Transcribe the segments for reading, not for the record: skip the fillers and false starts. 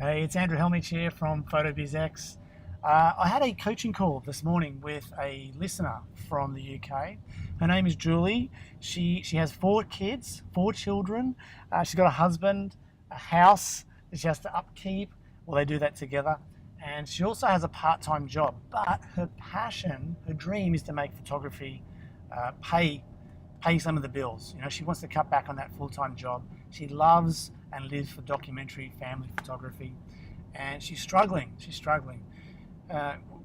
Hey, it's Andrew Helmich here from PhotoBizX. I had a coaching call this morning with a listener from the UK. Her name is Julie. She has 4 kids, 4 children. She's got a husband, a house that she has to upkeep. Well, they do that together. And she also has a part-time job. But her passion, her dream is to make photography pay some of the bills. You know, she wants to cut back on that full-time job. She loves and lives for documentary family photography, and she's struggling.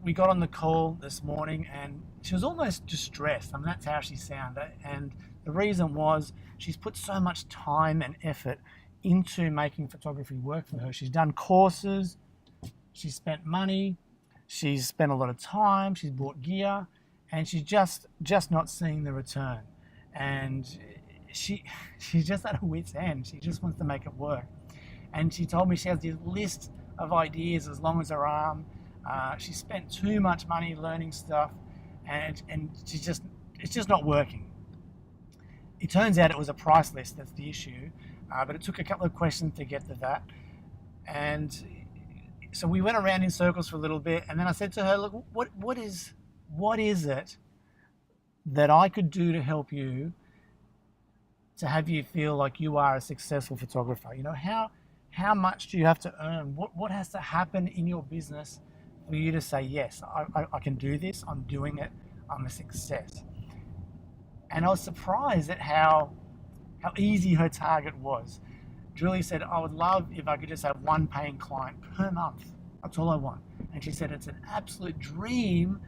We got on the call this morning and she was almost distressed. I mean, that's how she sounded. And the reason was she's put so much time and effort into making photography work for her. She's done courses, she's spent money, she's spent a lot of time, she's bought gear, and she's just not seeing the return. And she's just at her wit's end. She just wants to make it work. And she told me she has this list of ideas as long as her arm. She spent too much money learning stuff, and it's just not working. It turns out it was a price list that's the issue, but it took a couple of questions to get to that. And so we went around in circles for a little bit, and then I said to her, look, what is it that I could do to help you to have you feel like you are a successful photographer? You know, how much do you have to earn? What has to happen in your business for you to say, yes, I can do this, I'm doing it, I'm a success? And I was surprised at how easy her target was. Julie said, I would love if I could just have 1 paying client per month. That's all I want. And she said, it's an absolute dream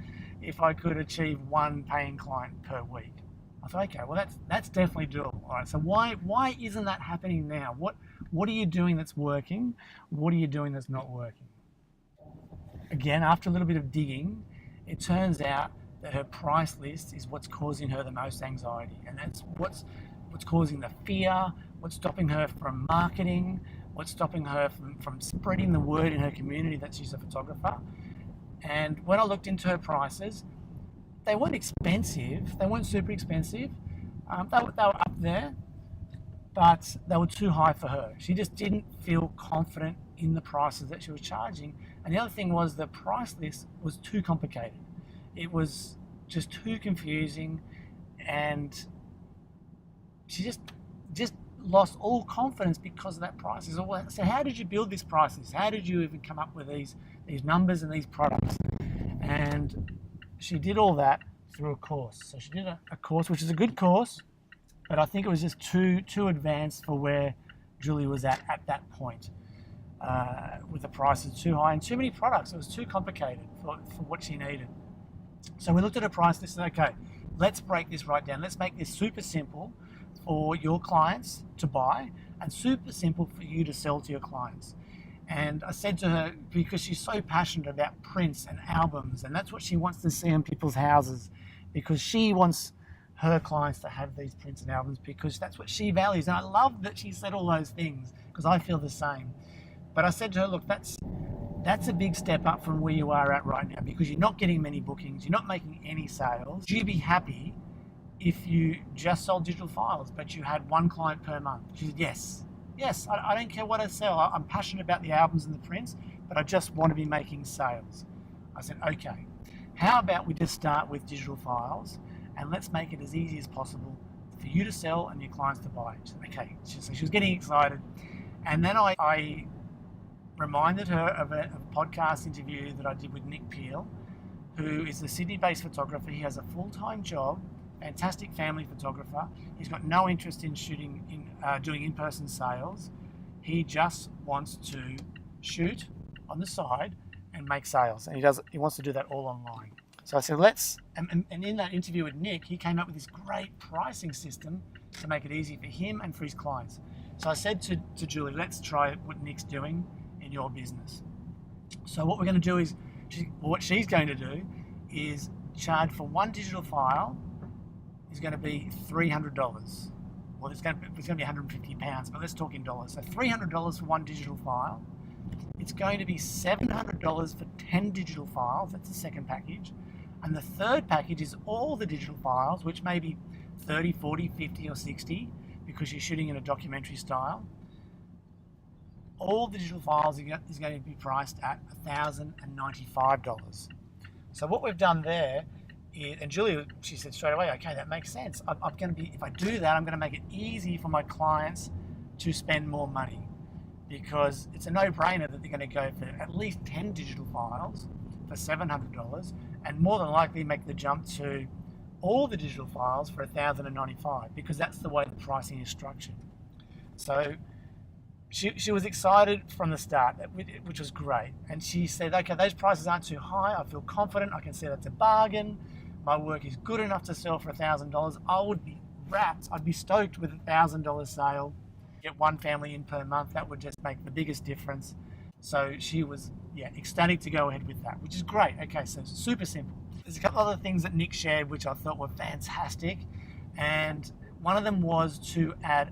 if I could achieve 1 paying client per week. I thought, okay, well that's definitely doable. All right, so why isn't that happening now? What are you doing that's working? What are you doing that's not working? Again, after a little bit of digging, it turns out that her price list is what's causing her the most anxiety, and that's what's causing the fear, what's stopping her from marketing, what's stopping her from spreading the word in her community that she's a photographer. And when I looked into her prices, they weren't expensive. They weren't super expensive. They were up there, but they were too high for her. She just didn't feel confident in the prices that she was charging. And the other thing was the price list was too complicated. It was just too confusing, and she just lost all confidence because of that price. So how did you build this price list? How did you even come up with these numbers and these products? And she did all that through a course. So she did a course, which is a good course, but I think it was just too advanced for where Julie was at that point, with the prices too high and too many products. It was too complicated for what she needed. So we looked at her price list and said, okay, let's break this right down. Let's make this super simple for your clients to buy and super simple for you to sell to your clients. And I said to her, because she's so passionate about prints and albums, and that's what she wants to see on people's houses, because she wants her clients to have these prints and albums because that's what she values. And I love that she said all those things because I feel the same. But I said to her, look, that's a big step up from where you are at right now, because you're not getting many bookings, you're not making any sales. Would you be happy if you just sold digital files, but you had 1 client per month? She said, yes. Yes, I don't care what I sell. I'm passionate about the albums and the prints, but I just want to be making sales. I said, okay, how about we just start with digital files and let's make it as easy as possible for you to sell and your clients to buy. She said, okay. So she was getting excited. And then I reminded her of a podcast interview that I did with Nick Peel, who is a Sydney-based photographer. He has a full-time job, fantastic family photographer. He's got no interest in doing in-person sales. He just wants to shoot on the side and make sales, and he wants to do that all online. So I said, and in that interview with Nick, he came up with this great pricing system to make it easy for him and for his clients. So I said to Julie, let's try what Nick's doing in your business. So what we're going to do is, what she's going to do is charge for 1 digital file is going to be $300. Well, it's going to be £150, but let's talk in dollars. So $300 for 1 digital file. It's going to be $700 for 10 digital files. That's the second package. And the third package is all the digital files, which may be 30, 40, 50, or 60, because you're shooting in a documentary style. all the digital files is going to be priced at $1,095. So what we've done there is, and Julie, she said straight away, okay, that makes sense. I'm going to be, if I do that, I'm going to make it easy for my clients to spend more money, because it's a no-brainer that they're going to go for at least 10 digital files for $700, and more than likely make the jump to all the digital files for $1,095, because that's the way the pricing is structured. So she was excited from the start, which was great. And she said, okay, those prices aren't too high. I feel confident. I can see that's a bargain. My work is good enough to sell for $1,000. I would be rapt. I'd be stoked with $1,000 sale. Get one family in per month. That would just make the biggest difference. So she was, ecstatic to go ahead with that, which is great. Okay, so super simple. There's a couple other things that Nick shared which I thought were fantastic. And one of them was to add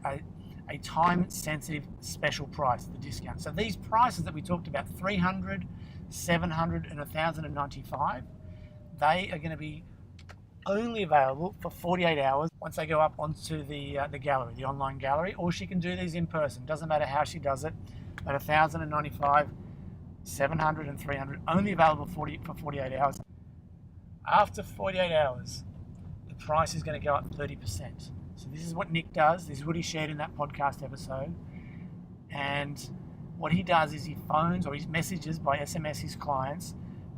a time-sensitive special price, the discount. So these prices that we talked about, $300, $700, and $1,095, they are going to be only available for 48 hours once they go up onto the gallery, the online gallery, or she can do these in person. Doesn't matter how she does it, but $1,095, $700, and $300, only available for 48 hours. After 48 hours, the price is going to go up 30%. So this is what Nick does. This is what he shared in that podcast episode. And what he does is he phones or he messages by SMS his clients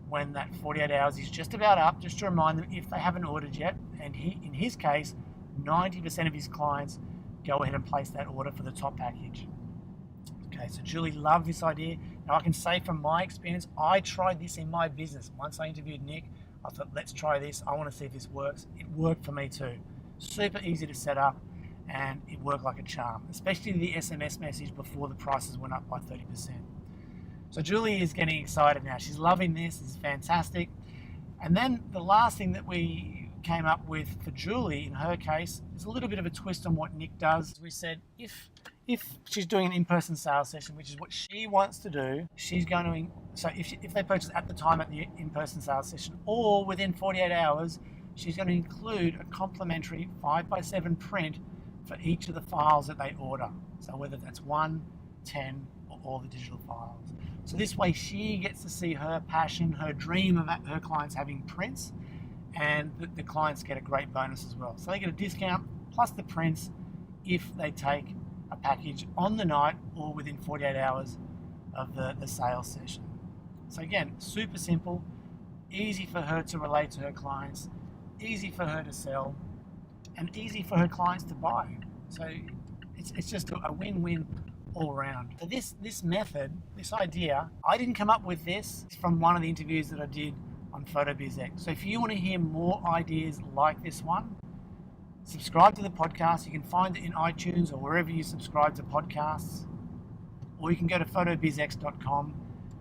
when that 48 hours is just about up, just to remind them if they haven't ordered yet. And in his case, 90% of his clients go ahead and place that order for the top package. Okay, so Julie loved this idea. Now I can say from my experience, I tried this in my business. Once I interviewed Nick, I thought, let's try this. I want to see if this works. It worked for me too. Super easy to set up, and it worked like a charm, especially the SMS message before the prices went up by 30%. So Julie is getting excited now. She's loving this. This is fantastic. And then the last thing that we came up with for Julie, in her case, is a little bit of a twist on what Nick does. We said if she's doing an in-person sales session, which is what she wants to do, she's going to, so if they purchase at the time at the in-person sales session or within 48 hours, she's going to include a complimentary 5x7 print for each of the files that they order. So whether that's 1, 10, or all the digital files. So this way she gets to see her passion, her dream of her clients having prints, and the clients get a great bonus as well. So they get a discount plus the prints if they take a package on the night or within 48 hours of the sales session. So again, super simple, easy for her to relate to her clients, easy for her to sell, and easy for her clients to buy. So it's just a win-win all around. So this method, this idea, I didn't come up with this. It's from one of the interviews that I did on PhotoBizX. So if you want to hear more ideas like this one, subscribe to the podcast. You can find it in iTunes or wherever you subscribe to podcasts, or you can go to photobizx.com.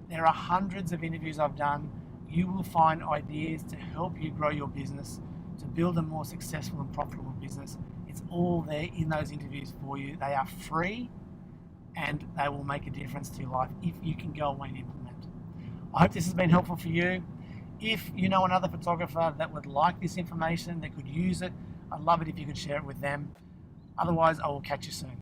There are hundreds of interviews I've done. You will find ideas to help you grow your business, to build a more successful and profitable business. It's all there in those interviews for you. They are free and they will make a difference to your life if you can go away and implement. I hope this has been helpful for you. If you know another photographer that would like this information, that could use it, I'd love it if you could share it with them. Otherwise, I will catch you soon.